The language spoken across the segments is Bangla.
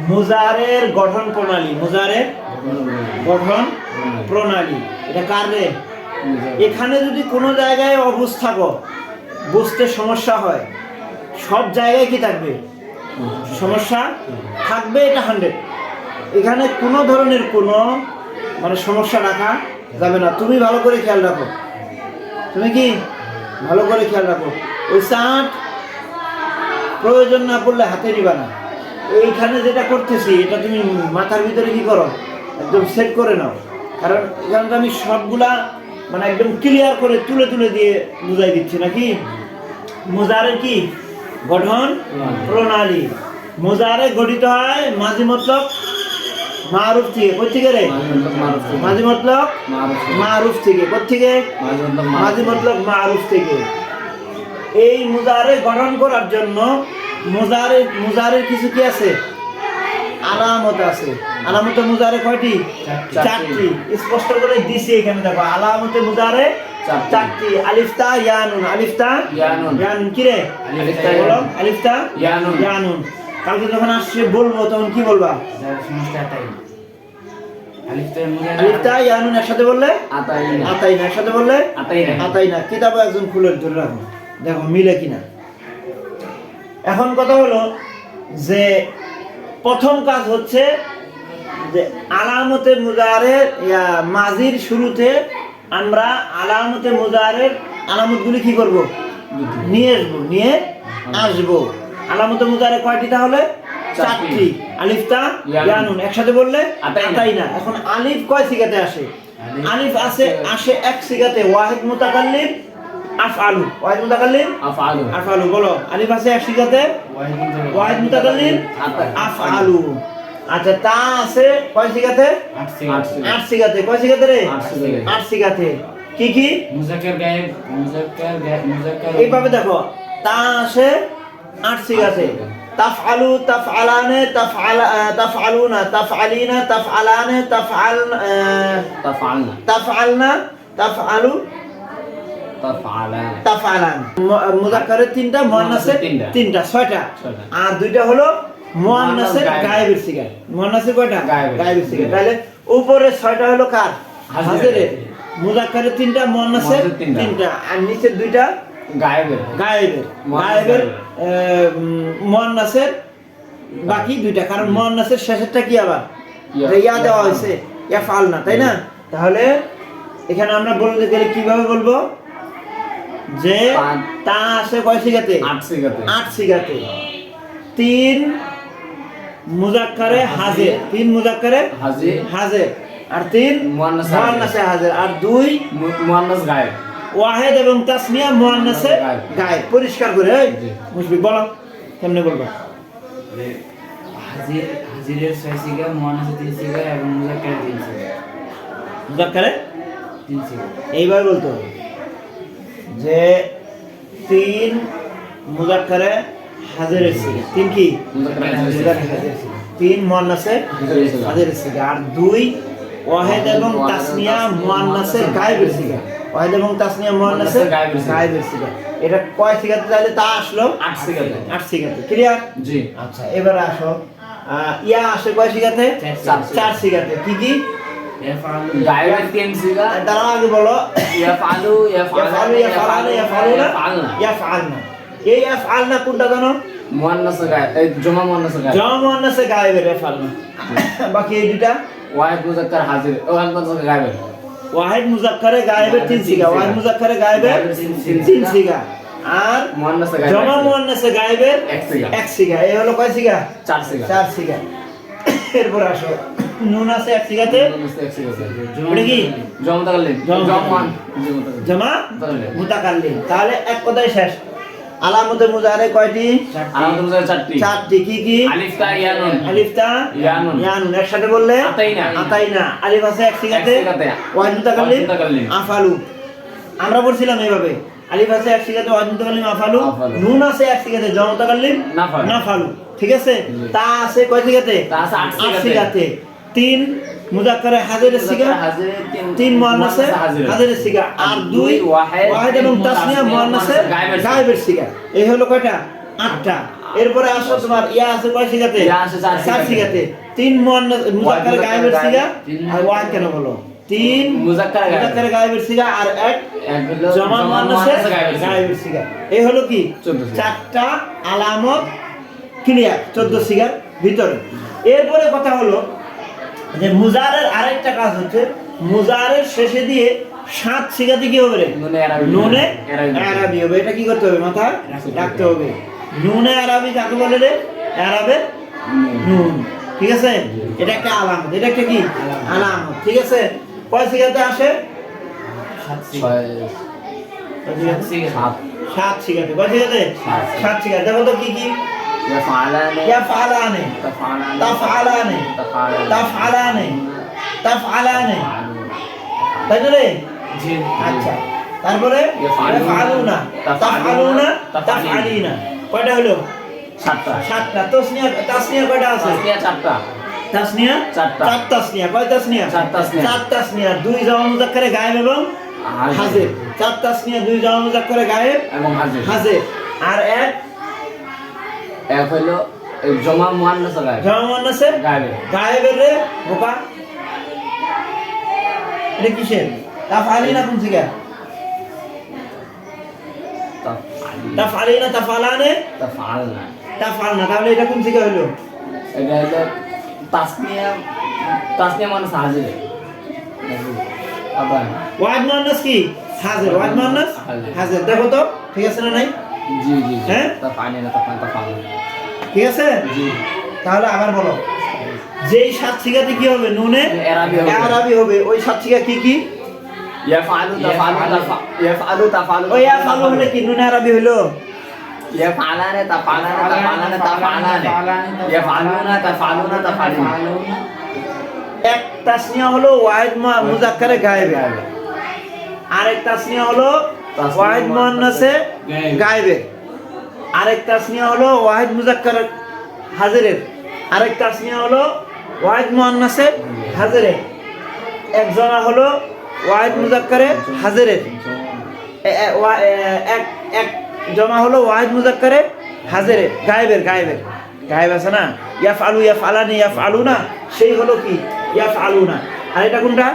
মুজারের গঠন প্রণালী, মুজারের গঠন প্রণালী, এটা কার রে? এখানে যদি কোনো জায়গায় অবস্থাপক বুঝতে সমস্যা হয়, সব জায়গায় কি থাকবে? সমস্যা থাকবে, এটা 100। এখানে কোনো ধরনের কোনো মানে সমস্যা রাখা যাবে না। তুমি ভালো করে খেয়াল রাখো, তুমি কি ভালো করে খেয়াল রাখো, ওই চাট প্রয়োজন না পড়লে হাতে নিবা না। এইখানে যেটা করতেছি এটা তুমি মাথার ভিতরে কি করো, একদম সেট করে নাও। কারণ এখানে তো আমি সবগুলা মানে একদম ক্লিয়ার করে তুলে তুলে দিয়ে বুঝাই দিচ্ছি নাকি। মুজারের কি গঠন প্রণালী? মুজারে গঠিত হয় মাজি মতলব মারুফ থেকে। কোথা থেকে রে? মাজি মতলব মারুফ থেকে। কোথা থেকে? মাজি মতলব মারুফ থেকে। এই মুজারে গঠন করার জন্য মুজারের কিছু কি আছে? আলামত আছে। আলামতে মুজারে কয়টি? 4টি। স্পষ্ট করে দিছি এখানে দেখো, আলামতে মুজারে 4টি। আলিফতা ইয়ানুন, আলিফতা ইয়ানুন কি রে? বলো আলিফতা ইয়ানুন। কালকে যখন আসছে বলবো তখন কি বলবা? আলিফতা ইয়ানুন একসাথে বললে আতাইনা, একসাথে বললে আতাইনা। কিতাবে একজন খুলে ধরে রাখো, দেখো মিলে কিনা। এখন কথা হলো যে প্রথম কাজ হচ্ছে যে আলামতে মুজারের মাজির শুরুতে আমরা আলামতে মুজারের আলামতগুলি কি করব? নিয়ে আসবো। আলামতে মুজারে কয়টি তাহলে? 4টি। আলিফতা ইয়ানুন একসাথে বললে আতাইনা। এখন আলিফ কয় সিগাতে আসে? আলিফ আসে এক সিগাতে, ওয়াহিদ মুতাকাল্লিম আফআলু। ওয়াহিদ মুতাকাল্লিম আফআলু। বলো আলিফ আছে এক সিগাতে, ওয়াহিদ মুতাকাল্লিম আফআলু। আচ্ছা, তা আছে কয় সিগাতে? 8 সিগাতে। কয় সিগাতে রে? 8 সিগাতে। কি কি? মুজাক্কার গায়েব, এইভাবে দেখো, তা আসে 8 সিগাতে। তাফআলু, তাফআলানে, তাফআলুনা, তাফআলিনা, তাফআলানে, তাফআলনা, তাফআলু, তাফআলান। মুযাক্কারের 3টা, মুয়ান্নাসের 3টা, 6টা। আর 2টা হলো মুয়ান্নাসের গায়েবের সিগা। মুয়ান্নাসের কয়টা? গায়েবের সিগা। তাহলে উপরে 6টা হলো কার? হাজিরের। মুযাক্কারের 3টা, মুয়ান্নাসের 3টা, আর নিচে 2টা গায়েবের। মুয়ান্নাসের বাকি 2টা, কারণ মুয়ান্নাসের শেষেরটা কি আবার ইয়া দেওয়া হয়েছে, ইয়াফআলনা, তাই না? তাহলে এখানে আমরা বলতে গেলে কিভাবে বলবো যে তা আসে কয় সিগাতে? 8 সিগাতে। 3 মুযাক্কারে হাজির, 3 মুযাক্কারে হাজির, আর 3 মুয়ান্নাসে হাজির, আর 2 মুয়ান্নাস গায়েব। ওয়াহিদ এবং তাসনিয়া মুয়ান্নাসে গায়েব। পরিষ্কার করে মুশফিক বলো কেমনে বলবা? হাজিরের 6 সিগা, মুয়ান্নাসে 3 সিগা এবং মুযাক্কারে 3 সিগা। মুযাক্কারে 3 সিগা। এইবার বলতে হবে যে 3 মুযাক্কারে হাজিরের সিগা, 3 কি? মুযাক্কারে হাজিরের সিগা, 3 মুয়ান্নাসে হাজিরের সিগা, আর 2 ওয়াহিদ এবং তাসনিয়া মুয়ান্নাসে গায়েবের সিগা। ওয়াহিদ এবং তাসনিয়া মুয়ান্নাসে গায়েবের সিগা। এটা কয় সিগাতে? তাহলে তা আসলো 8 সিগাতে। 8 সিগাতে। ক্লিয়ার? জি। আচ্ছা, এবার আসো, ইয়া আসে কয় সিগাতে? 4 সিগাতে। কি কি? ইয়াফআলু গায়েবের 3 সিগা। দাঁড়াও, আগে বলো ইয়াফআলু, ইয়াফআলনা। এই ইয়াফআলনা কোনটা জানো? মুয়ান্নাসে গায়েব, এই জমা মুয়ান্নাসে গায়েবের ইয়াফআলনা। বাকি এই দুটা ওয়াহিদ মুযাক্কার হাজির, ওয়াহিদ মুযাক্কার গায়েবের। ওয়াহিদ মুযাক্কারে গায়েবের 3 সিগা, ওয়াহিদ মুযাক্কারে গায়েবের 3 সিগা, আর জমা মুয়ান্নাসে গায়েবের 1 সিগা। এই হলো কয় সিগা? 4 সিগা। এরপর আসো, নুন আছে 1 সিগাতে। এটা কি? জমা মুতাকাল্লিম। তাহলে এক কথায় শেষ। আলামতে মুজারে কয়টি? আলামতে মুজারে 4টি। কি কি? আলিফতা ইয়ানুন, ইয়ানুন একসাথে বললে আতাইনা। আলিফ আছে 1 সিগাতে, ওয়াহিদ মুতাকাল্লিম আফআলু। আমরা বলছিলাম এইভাবে, আলিফ আছে 1 সিগাতে, ওয়াহিদ মুতাকাল্লিম আফআলু। নুন আছে 1 সিগাতে, জমা মুতাকাল্লিম নাফআলু। ঠিক আছে? তা আছে কয় সিগাতে? তা আছে 8 সিগাতে। 3 মুযাক্কারে হাজিরের সিগা, 3 মুয়ান্নাসে হাজিরের সিগা, আর 2 ওয়াহিদ এবং তাসনিয়া মুয়ান্নাসে গায়েবের সিগা। এই হলো কয়টা? 8টা। এরপরে আসো তোমার ইয়া আছে কয় সিগাতে? ইয়া আছে চার চার সিগাতে। সিগাতে। তিন মুজাক্কার গায়েবের সিগা আর ওয়াহিদ কেন বলো? তিন মুজাক্কার গায়েবের সিগা আর এক এক হলো জমা মুয়ান্নাসের গায়েবের গায়েবের সিগা। এই হলো কি 14 সিগা। চারটা আলামত ক্লিয়ার 14 সিগার ভিতরে। এরপরে কথা হলো যে মুজারের আরেকটা কাজ হচ্ছে মুজারের শেষে দিয়ে 7 সিগাতে কি হবে রে? নুনে আরাবি। নুনে আরাবি। আরাবি হবে। এটা কি করতে হবে? মাথায় রাখতে হবে। নুনে আরাবি কাকে বলে রে? আরবে নুন। ঠিক আছে? এটা একটা আলামত। এটা একটা কি আলামত। ঠিক আছে? কয় সিগাতে আসে? 7 সিগাতে। কয় সিগাতে? 7 সিগাতে। দেখো তো কি কি? ইয়াফআলানে, তাফআলানে, তাফআলানে, তাফআলানে। তাই তো রে? আচ্ছা। তারপরে ইয়াফআলুনা, তাফআলুনা, তাফআলিনা। কয়টা হলো? 7টা। 7টা। তাসনিয়া কয়টা আছে? তাসনিয়া চারটা। 4 তাসনিয়া। কয় তাসনিয়া? 4 তাসনিয়া। 4 তাসনিয়া। 2 জামা মুযাক্কারে গায়েব এবং হাজির। 4 তাসনিয়া 2 জামা মুযাক্কারে গায়েব এবং হাজির। হাজির। আর এক হলো জমা মুয়ান্নাস গায়েব। জমা মুয়ান্নাসের গায়েব। গায়েবের রে বোকা। এটা কিসের? তাফআলিনা কোন সিগা? তাফআলিনা, তাফআলানে, তাফআলনা। তাফআলনা। তাহলে এটা কোন সিগা হলো? এটা হলো তাসনিয়া মুয়ান্নাস হাজির। আবার ওয়াহিদ মুয়ান্নাস কি? হাজির। ওয়াহিদ মুয়ান্নাস হাজির। দেখো তো ঠিক আছে না নাই? জি জি জি। হ্যাঁ? তাফআলিনা তাফআলনা। ঠিক আছে? জি। তাহলে আবার বলো। যেই 7 সিগাতে কি হবে? নুনে আরাবি হবে। আরাবি হবে। ওই 7 সিগা কি কি? ইয়াফআলু তাফআলু। ওই ইয়াফআলু হলে কি নুনে আরাবি হলো? ইয়াফআলানে তাফআলানে। ইয়াফআলুনা তাফআলুনা। এক তাসনিয়া হলো ওয়াহিদ মুযাক্কারে গায়েবে। আরেক তাসনিয়া হলো ওয়াহিদ মুয়ান্নাসে গায়েবে। আরেক তাসনিয়া হলো ওয়াহিদ মুযাক্কার হাজিরের। আরেক তাসনিয়া হলো ওয়াহিদ মুয়ান্নাসে হাজিরের। এক জমা হলো ওয়াহিদ মুযাক্কারে হাজিরের। এক জমা হলো ওয়াহিদ মুযাক্কারে হাজিরের গায়েবের। গায়েব আছে না? ইয়াফআলু, ইয়াফআলানি, ইয়াফআলুনা। সেই হলো কি? ইয়াফআলুনা। আর এটা কোনটা?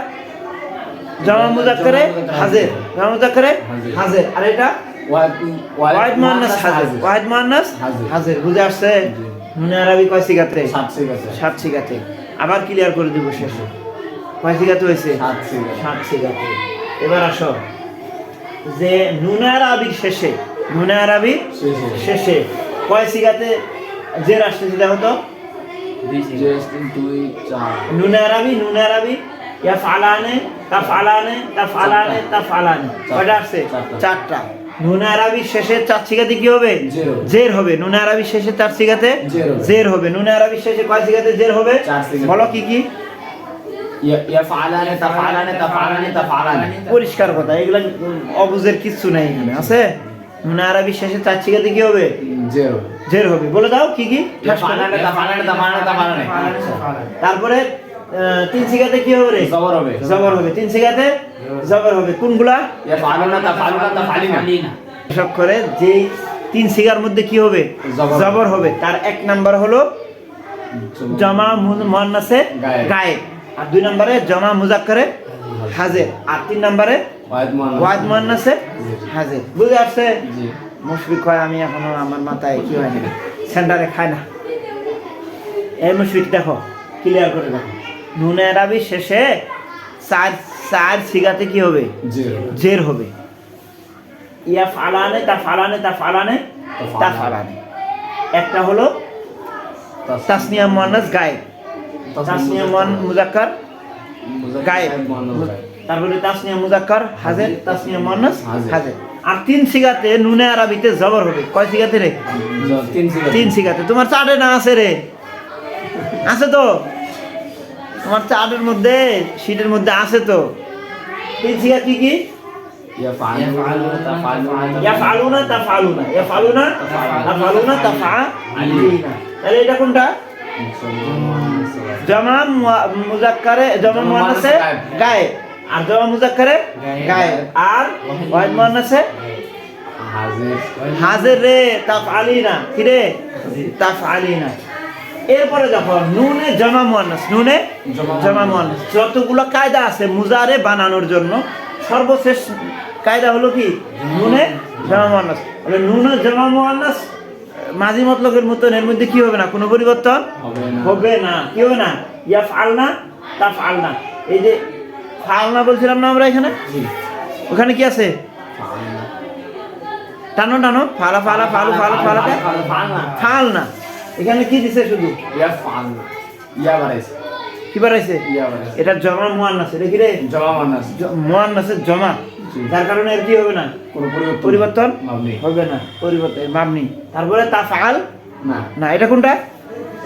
জমা মুযাক্কারে হাজির। জমা মুযাক্কারে হাজির। আর এটা ওয়াহিদ মুয়ান্নাস হাজির। ওয়াহিদ মুয়ান্নাস হাজির। বুঝে আসছে? নুনে আরাবি কয় সিগাতে? 7 সিগাতে। আবার ক্লিয়ার করে দিব শেষে। কয় সিগাতে হয়েছে? 7 সিগাতে। এবার আসো যে নুনে আরাবির শেষে কয় সিগাতে জের আসতেছে? দেখো তো। নুনে আরাবি ইয়াফআলানে, তাফআলানে, তাফআলানে। কয়টা আসছে? 4টা। নুনে আরাবির শেষে 4 সিগাতে কি হবে? জের হবে। নুনে আরাবির শেষে 4 সিগাতে জের হবে। নুনে আরাবির শেষে কয় সিগাতে জের হবে? বলো কি কি? ইয়াফআলানে তাফআলানে। পরিষ্কার কথা। এগুলা অবুঝের কিছু নাই এখানে আছে। নুনে আরাবির শেষে 4 সিগাতে কি হবে? জের হবে। বলে দাও কি কি? ইয়াফআলানে তাফআলানে। তারপরে 3 সিগাতে কি হবে রে? জবর হবে। 3 সিগাতে জবর হবে। কোনগুলা? ইয়াফআলুনা তাফআলিনা। সব করে যেই 3 সিগার মধ্যে কি হবে? জবর হবে। তার 1 নাম্বার হলো জমা মুয়ান্নাসে গায়েব। আর 2 নম্বরে জমা মুযাক্কারে হাজির। আর 3 নম্বরে ওয়াহিদ মুয়ান্নাসে হাজির। বুঝে আসছে? জি। মুশফিক কয় আমি এখনো আমার মাথায় কি হয় না, সেন্টারে খায় না। এই মুশফিক দেখো ক্লিয়ার করে দেখো। নুনে আরাবি শেষে 4 সিগাতে কি হবে? জের হবে। ইয়াফআলানে, তাফআলানে। একটা হলো তাসনিয়া মুয়ান্নাস গায়েব। তাসনিয়া মুযাক্কার গায়েব। তারপরে তাসনিয়া মুযাক্কার হাজির, তাসনিয়া মুয়ান্নাস হাজির। আর 3 সিগাতে নুনে আরাবিতে জবর হবে। কয় সিগাতে রে? 3 সিগাতে। তোমার চার্টে না আছে রে? আছে তো? তোমার চার্টের মধ্যে শীটের মধ্যে আছে তো? 3 সিগা কি কি? ইয়াফআলুনা, তাফআলুনা। তাহলে এটা কোনটা? জমা মুযাক্কারে জমা মুয়ান্নাসে গায়েব। আর জমা মুযাক্কারে গায়েব। আর ওয়াহিদ মুয়ান্নাসে হাজির হাজির রে তাফআলিনা কি রে তাফআলিনা। এরপরে যখন নুনে জমা মুয়ান্নাস, নুনে জমা মুয়ান্নাস, যতগুলো কায়দা আছে মুজারে বানানোর জন্য সর্বশেষ কায়দা হলো কি নুনে জমা মুয়ান্নাস। তাহলে নুনে জমা মুয়ান্নাস মাঝি মতলবের মতন এর মধ্যে কি হবে না, কোনো পরিবর্তন হবে না। কি হবে না? ইয়াফআলনা তাফআলনা। এই যে ফালনা বলছিলাম না আমরা এখানে, ওখানে কি আছে? টানো টানো, ফালা ফালা ফালু ফালু ফালাতে ফালনা। এখানে কি দিছে? শুধু ইয়া ফালনা, ইয়া বাড়াইছে, কি বাড়াইছে? ইয়া বাড়াইছে। এটা জমা মুয়ান্নাস, এটা কি রে? জমা মুয়ান্নাস, মুয়ান্নাসের জমা, যার কারণে এর কি হবে না, কোনো পরিবর্তন মাবনি হবে না, পরিবর্তন মাবনি। তারপরে তাফআল না, না, এটা কোনটা?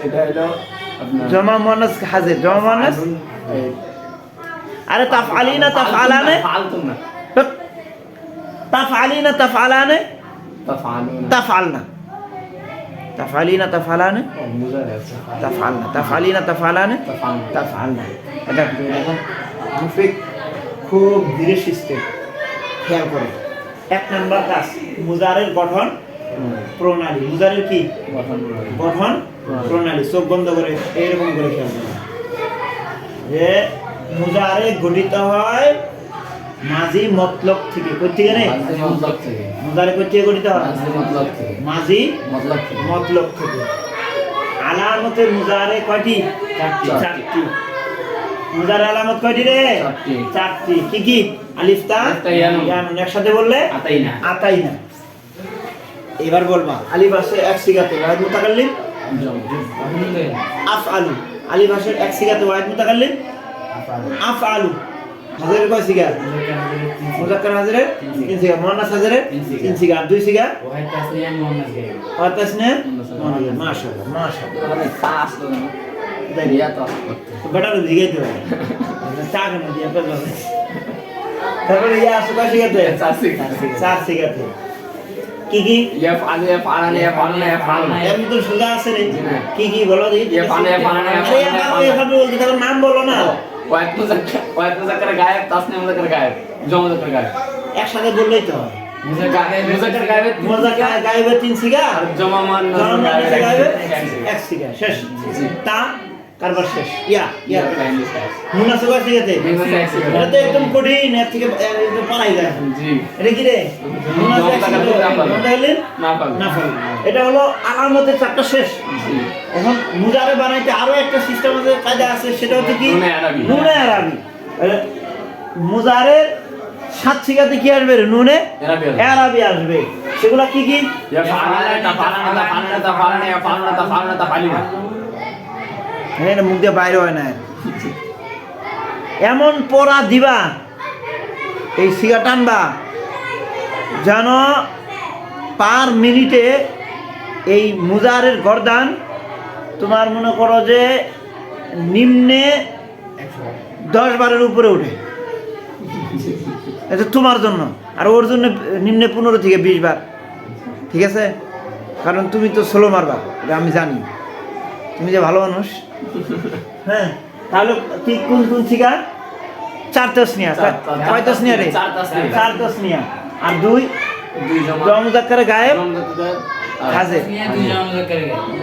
এটা হলো আপনার জমা মুয়ান্নাস হাজির, জমা মুয়ান্নাস। আরে তাফআলিনা তাফআলানে, ফালতুম না, তাফআলিনা তাফআলানে তাফআলুনা, তাফআলনা, তাফআলিনা তাফআলানে মুজারে আছে, তাফআলনা, তাফআলিনা তাফআলানে তাফআলনা, তাফআলনা। এটা এখন মুফিক খুব ধীরে সুস্থে খেয়াল করে। এক নম্বর কাজ মুজারের গঠন প্রণালী। মুজারের কি গঠন করে গঠন প্রণালী। চোখ বন্ধ করে এরকম করে খেয়াল করে যে মুজারে গঠিত হয় মাঝি মতলব থেকে। কই থেকে রে? মাঝি মতলব থেকে, মুজারে কই থেকে গঠিত হয়? মাঝি মতলব থেকে, মাঝি মতলব থেকে, মতলব থেকে। আলামতে মুজারে কয়টি? চারটি। মুজারে আলামত কয়টি রে? চারটি। কি কি? আলিফ তা ইয়ানুন। একসাথে বললে আতাইনা, আতাইনা। এবার বলবা আলিফ আছে এক সিগাতে ওয়াহিদ মুতাকাল্লিম আফআলু। আলিফ আছে এক সিগাতে ওয়াহিদ মুতাকাল্লিম আফআলু। হাজির কয় সিগা? মুযাক্কার হাজিরে তিন সিগা, মুয়ান্নাস হাজিরে তিন সিগা, আর দুই সিগা ওয়াহিদ তাসনিয়া মুয়ান্নাস। মাশাআল্লাহ মাশাআল্লাহ। আমাদের পাস তো না, ইয়া তো বেটা তো দিকে তো চা কেন দিয়া তো। তারপরে ইয়া আছে কয় সিগাতে? চার সিগাতে। কি কি? ইয়া ফালে, ইয়া ফালানে, ইয়া ফালনা, ইয়া ফালনা, এর মধ্যে সুজা আছে রে। জি না। কি কি বলো দেখি? ইয়া ফালে, ইয়া ফালানে, ইয়া ফালনা, ইয়া ফালনা। এভাবে বলতে তার নাম বলো না। ওয়াহিদ মুযাক্কার গায়েব, তাসনিয়া মুযাক্কার গায়েব, জমা মুযাক্কার গায়েব, একসাথে বললেই তো হয়। মুযাক্কার গায়েব, মুযাক্কার গায়েবে তিন সিগা, আর জমা মুয়ান্নাস মুয়ান্নাস গায়েব গায়েবে এক এক সিগা। শেষ। জি। তা কারবার শেষ। ইয়া ইয়া সিগা। মুনাসিব সিগাতে। এটা তো একদম কঠিন, এর থেকে একদম পারাই যায়। জি, এটা কি রে? মুনাসিব সিগাতে না পারলে না ফল। এটা হলো আলামতের চারটা শেষ। জি, এখন মুজারে বানাইতে আরো একটা সিস্টেমের কায়দা আছে, সেটা হচ্ছে কি? নুনে আরাবি। নুনে আরাবি। মুজারের সাত সিগাতে কি আসবে রে? নুনে আরাবি আসবে। সেগুলা কি কি? ইয়া ফালানে, তাফালানে, তাফালানে, তাফালানে, ইয়া ফালনা, তাফালনা, তাফালিনা। হ্যাঁ, মুখ দিয়ে বাইরে হয় না। এমন পড়া দিবা, এই সিগা টানবা যেন পার মিনিটে এই মুজারের গর্দান তোমার মনে করো যে নিম্নে 10 বারের উপরে উঠে। এটা তোমার জন্য, আর ওর জন্য নিম্নে 15 থেকে 20 বার। ঠিক আছে? কারণ তুমি তো স্লো মারবা, এটা আমি জানি। তুমি যে ভালো মানুষ। হ্যাঁ, তাহলে কি কোন কোন সিগা? 4 তাসনিয়া। কয় তাসনিয়া রে? 4 তাসনিয়া। আর 2 জমা মুযাক্কার গায়েব হাজির,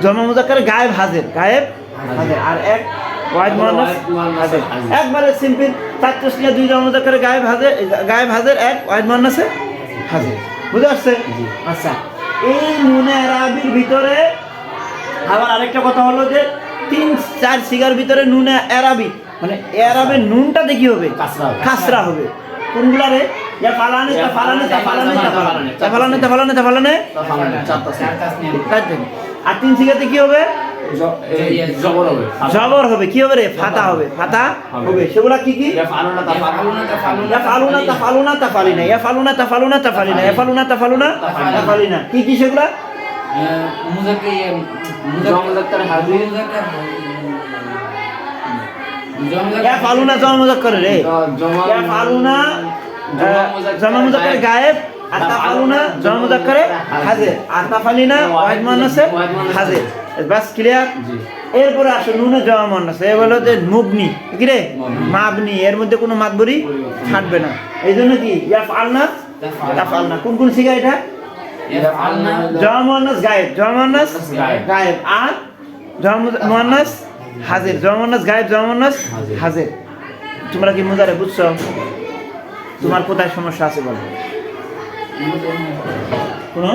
জমা মুযাক্কার গায়েব হাজির, গায়েব হাজির। আর এক ওয়াহিদ মুয়ান্নাস হাজির। একবারে সিম্পল 4 তাসনিয়া, 2 জমা মুযাক্কার গায়েব হাজির, গায়েব হাজির, এক ওয়াহিদ মুয়ান্নাসে হাজির। বুঝতে পারছে? আচ্ছা, এই নুনে আরাবির ভিতরে আবার আরেকটা কথা হলো যে 3-4 সিগার ভিতরে নুনে আরাবি, মানে আরাবের নুনটাতে কি হবে? কাসরা হবে। কোনগুলা রে? ইয়া ফালানে, তাফালানে, তাফালানে, তাফালানে, তাফালানে, তাফালানে, তাফালানে, আর 3 সিগাতে কি হবে? জবর হবে, জবর হবে। কি হবে রে? ফাতা হবে, ফাতা হবে। সেগুলা কি কি? ইয়া ফালনা, তাফালনা, ইয়া ফালুনা তাফালুনা তাফালিনা, ইয়া ফালুনা তাফালুনা তাফালিনা, ইয়া ফালুনা তাফালুনা তাফালিনা। কি কি সেগুলা? জমা মুযাক্কার হাজির, ইয়া ফালুনা জমা মুযাক্কার রে। ইয়া ফালুনা জমা মুযাক্কার গায়েব, আর তাফালুনা জমা মুযাক্কারে হাজির, আর তাফালিনা ওয়াহিদ মুয়ান্নাসে হাজির। বাস ক্লিয়ার? এরপরে আসো নুনে জমা মুয়ান্নাস। এ বলো যে মুবনি, কি রে? মাবনি। এর মধ্যে কোনো মাতবরি থাকবে না। এই জন্য কি? ইয়া ফালনা তাফালনা। কোন কোন সিগা এটা? জমা মুয়ান্নাস গায়েব, জমা মুয়ান্নাস গায়েব। গায়েব। আর জমা মুয়ান্নাস হাজির, জমা মুয়ান্নাস গায়েব, জমা মুয়ান্নাস হাজির। তোমরা কি মুজারে বুঝছো? তোমার কোথায় সমস্যা আছে বলো? কোনো